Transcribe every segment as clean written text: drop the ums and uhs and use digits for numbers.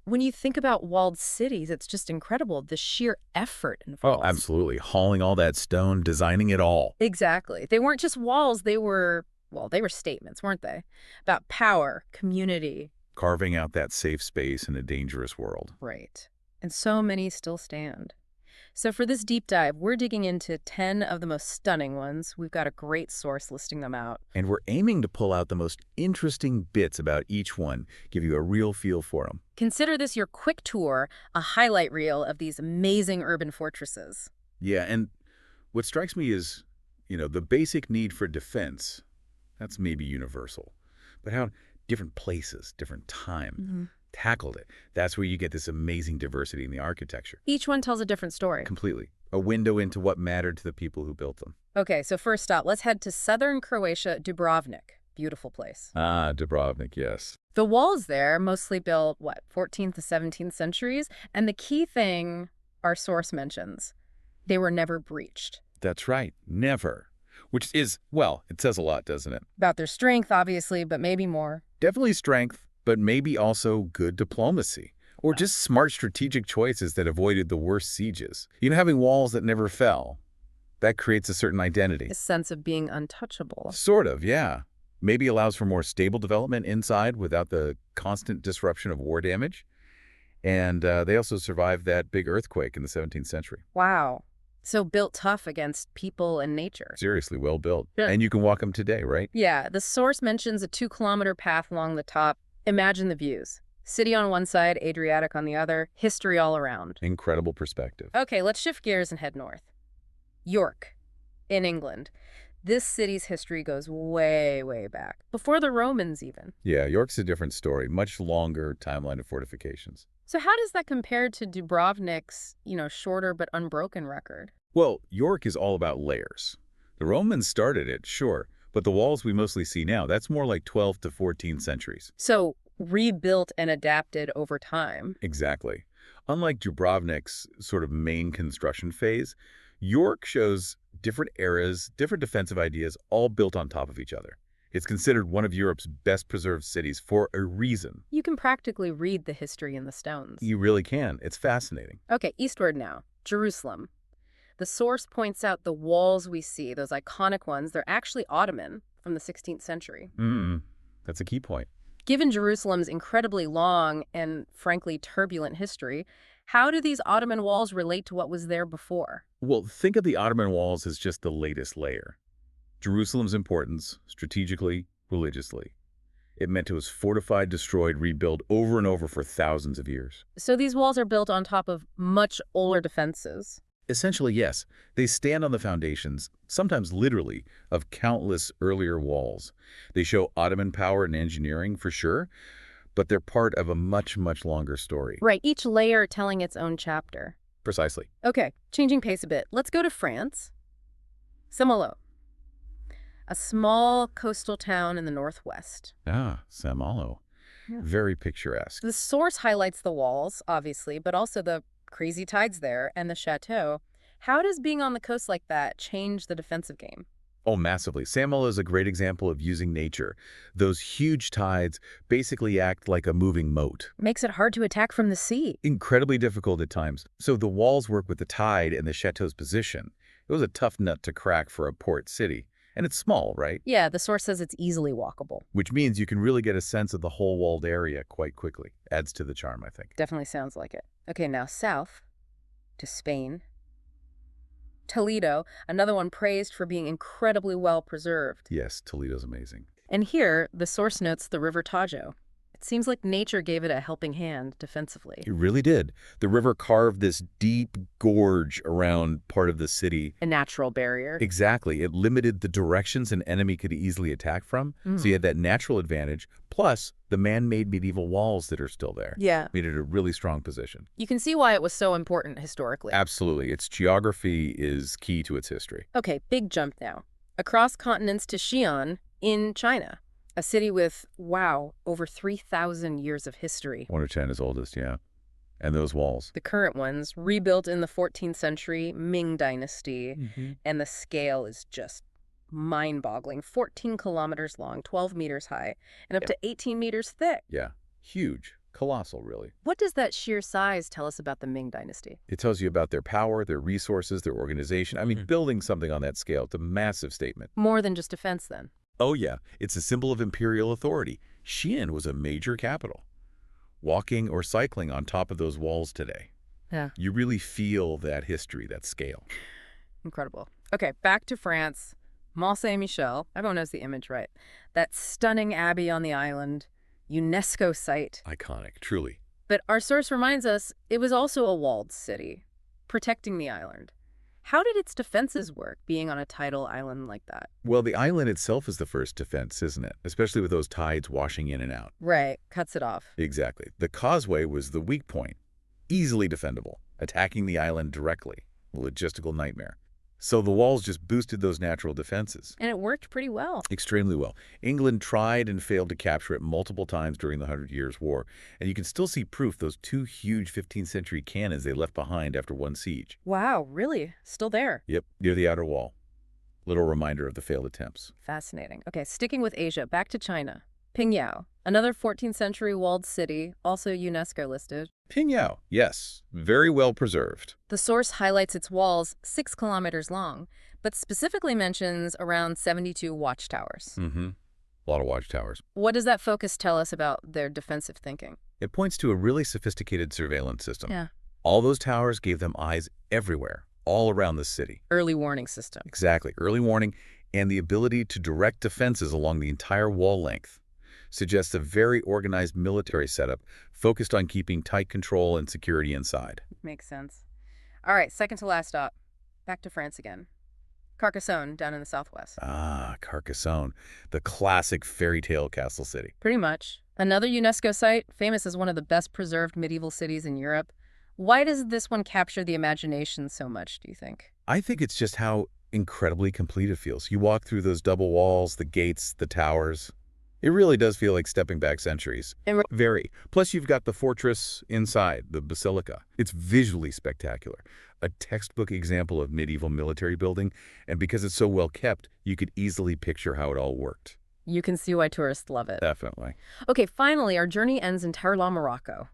When you think about walled cities, it's just incredible, the sheer effort Oh, involved. absolutely. Hauling all that stone, designing it all. Exactly. They weren't just walls, they were statements, weren't they? About power, community. Carving out that safe space in a dangerous world. Right. And so many still stand. So for this deep dive, we're digging into 10 of the most stunning ones. We've got a great source listing them out. And we're aiming to pull out the most interesting bits about each one, give you a real feel for them. Consider this your quick tour, a highlight reel of these amazing urban fortresses. Yeah, and what strikes me is, the basic need for defense, that's maybe universal. But how different places, different time tackled it, that's where you get this amazing diversity in the architecture. Each one tells a different story. Completely. A window into what mattered to the people who built them. Okay, so first stop, let's head to southern Croatia, Dubrovnik. Beautiful place. Ah, Dubrovnik, yes. The walls there, mostly built, 14th to 17th centuries? And the key thing our source mentions, they were never breached. That's right. Never. Which is, well, it says a lot, doesn't it? About their strength, obviously, but maybe more. Definitely strength, but maybe also good diplomacy. Or just smart strategic choices that avoided the worst sieges. Having walls that never fell, that creates a certain identity. A sense of being untouchable. Sort of, yeah. Maybe allows for more stable development inside without the constant disruption of war damage. And they also survived that big earthquake in the 17th century. Wow. So built tough against people and nature. Seriously, well built. Yeah. And you can walk them today, right? Yeah, the source mentions a 2-kilometer path along the top. Imagine the views. City on one side, Adriatic on the other, history all around. Incredible perspective. Okay, let's shift gears and head north. York, in England. This city's history goes way, way back. Before the Romans, even. Yeah, York's a different story. Much longer timeline of fortifications. So how does that compare to Dubrovnik's, shorter but unbroken record? Well, York is all about layers. The Romans started it, sure, but the walls we mostly see now, that's more like 12th to 14th centuries. So rebuilt and adapted over time. Exactly. Unlike Dubrovnik's sort of main construction phase, York shows different eras, different defensive ideas, all built on top of each other. It's considered one of Europe's best preserved cities for a reason. You can practically read the history in the stones. You really can. It's fascinating. Okay, eastward now. Jerusalem. The source points out the walls we see, those iconic ones, they're actually Ottoman from the 16th century. That's a key point. Given Jerusalem's incredibly long and, frankly, turbulent history, how do these Ottoman walls relate to what was there before? Well, think of the Ottoman walls as just the latest layer. Jerusalem's importance, strategically, religiously. It meant it was fortified, destroyed, rebuilt over and over for thousands of years. So these walls are built on top of much older defenses. Essentially, yes. They stand on the foundations, sometimes literally, of countless earlier walls. They show Ottoman power and engineering, for sure, but they're part of a much, much longer story. Right, each layer telling its own chapter. Precisely. Okay, changing pace a bit. Let's go to France. Saint-Malo, a small coastal town in the northwest. Ah, Saint-Malo. Yeah. Very picturesque. The source highlights the walls, obviously, but also the crazy tides there and the chateau. How does being on the coast like that change the defensive game? Oh, massively. Saint-Malo is a great example of using nature. Those huge tides basically act like a moving moat. Makes it hard to attack from the sea. Incredibly difficult at times. So the walls work with the tide and the chateau's position. It was a tough nut to crack for a port city. And it's small, right? Yeah, the source says it's easily walkable. Which means you can really get a sense of the whole walled area quite quickly. Adds to the charm, I think. Definitely sounds like it. Okay, now south to Spain. Toledo, another one praised for being incredibly well preserved. Yes, Toledo's amazing. And here, the source notes the River Tajo. It seems like nature gave it a helping hand defensively. It really did. The river carved this deep gorge around part of the city. A natural barrier. Exactly. It limited the directions an enemy could easily attack from. So you had that natural advantage, plus the man-made medieval walls that are still there. Yeah. Made it a really strong position. You can see why it was so important historically. Absolutely. Its geography is key to its history. Okay, big jump now. Across continents to Xi'an in China. A city with, wow, over 3,000 years of history. One of China's oldest, yeah. And those walls. The current ones, rebuilt in the 14th century, Ming Dynasty, and the scale is just mind-boggling. 14 kilometers long, 12 meters high, and up to 18 meters thick. Yeah. Huge. Colossal, really. What does that sheer size tell us about the Ming Dynasty? It tells you about their power, their resources, their organization. I mean, building something on that scale, it's a massive statement. More than just defense, then. Oh yeah, it's a symbol of imperial authority. Xi'an was a major capital. Walking or cycling on top of those walls today, Yeah. you really feel that history, that scale. Incredible. Okay, back to France. Mont Saint-Michel. Everyone knows the image, right? That stunning abbey on the island, UNESCO site. Iconic, truly. But our source reminds us it was also a walled city, protecting the island. How did its defenses work, being on a tidal island like that? Well, the island itself is the first defense, isn't it? Especially with those tides washing in and out. Right, cuts it off. Exactly. The causeway was the weak point. Easily defendable, attacking the island directly. A logistical nightmare. So the walls just boosted those natural defenses. And it worked pretty well. Extremely well. England tried and failed to capture it multiple times during the Hundred Years' War, and you can still see proof those two huge 15th century cannons they left behind after one siege. Wow, really? Still there? Yep, near the outer wall. Little reminder of the failed attempts. Fascinating. Okay, sticking with Asia, back to China. Pingyao, another 14th century walled city, also UNESCO listed. Pingyao, yes, very well preserved. The source highlights its walls 6 kilometers long, but specifically mentions around 72 watchtowers. A lot of watchtowers. What does that focus tell us about their defensive thinking? It points to a really sophisticated surveillance system. Yeah. All those towers gave them eyes everywhere, all around the city. Early warning system. Exactly. Early warning and the ability to direct defenses along the entire wall length suggests a very organized military setup focused on keeping tight control and security inside. Makes sense. All right, second to last stop. Back to France again. Carcassonne, down in the southwest. Ah, Carcassonne, the classic fairy tale castle city. Pretty much. Another UNESCO site, famous as one of the best preserved medieval cities in Europe. Why does this one capture the imagination so much, do you think? I think it's just how incredibly complete it feels. You walk through those double walls, the gates, the towers. It really does feel like stepping back centuries. Very. Plus, you've got the fortress inside, the basilica. It's visually spectacular. A textbook example of medieval military building, and because it's so well kept, you could easily picture how it all worked. You can see why tourists love it. Definitely. Okay, finally, our journey ends in Tarlac, Morocco.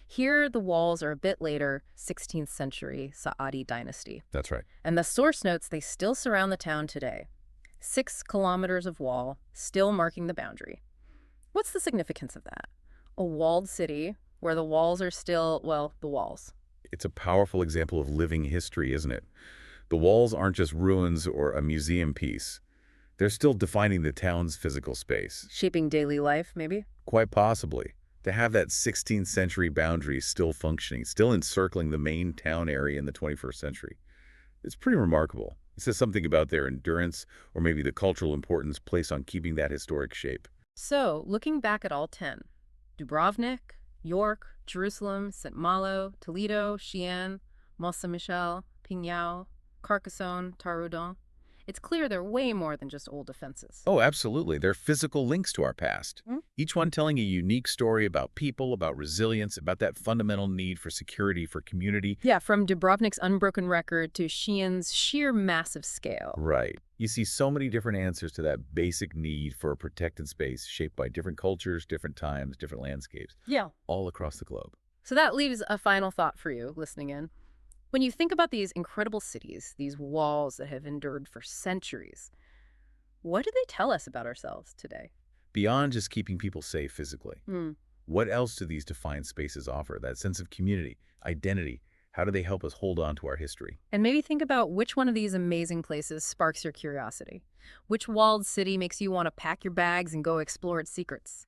Here, the walls are a bit later, 16th century Saadi dynasty. That's right. And the source notes they still surround the town today. 6 kilometers of wall, still marking the boundary. What's the significance of that? A walled city where the walls are still, well, the walls. It's a powerful example of living history, isn't it? The walls aren't just ruins or a museum piece. They're still defining the town's physical space. Shaping daily life, maybe? Quite possibly. To have that 16th century boundary still functioning, still encircling the main town area in the 21st century. It's pretty remarkable. It says something about their endurance or maybe the cultural importance placed on keeping that historic shape. So, looking back at all 10, Dubrovnik, York, Jerusalem, St. Malo, Toledo, Xi'an, Mont Saint-Michel, Pingyao, Carcassonne, Taroudant, it's clear they're way more than just old defenses. Oh, absolutely. They're physical links to our past. Each one telling a unique story about people, about resilience, about that fundamental need for security, for community. Yeah, from Dubrovnik's unbroken record to Xi'an's sheer massive scale. Right. You see so many different answers to that basic need for a protected space shaped by different cultures, different times, different landscapes, Yeah. all across the globe. So that leaves a final thought for you listening in. When you think about these incredible cities, these walls that have endured for centuries, what do they tell us about ourselves today? Beyond just keeping people safe physically, what else do these defined spaces offer? That sense of community, identity, how do they help us hold on to our history? And maybe think about which one of these amazing places sparks your curiosity. Which walled city makes you want to pack your bags and go explore its secrets?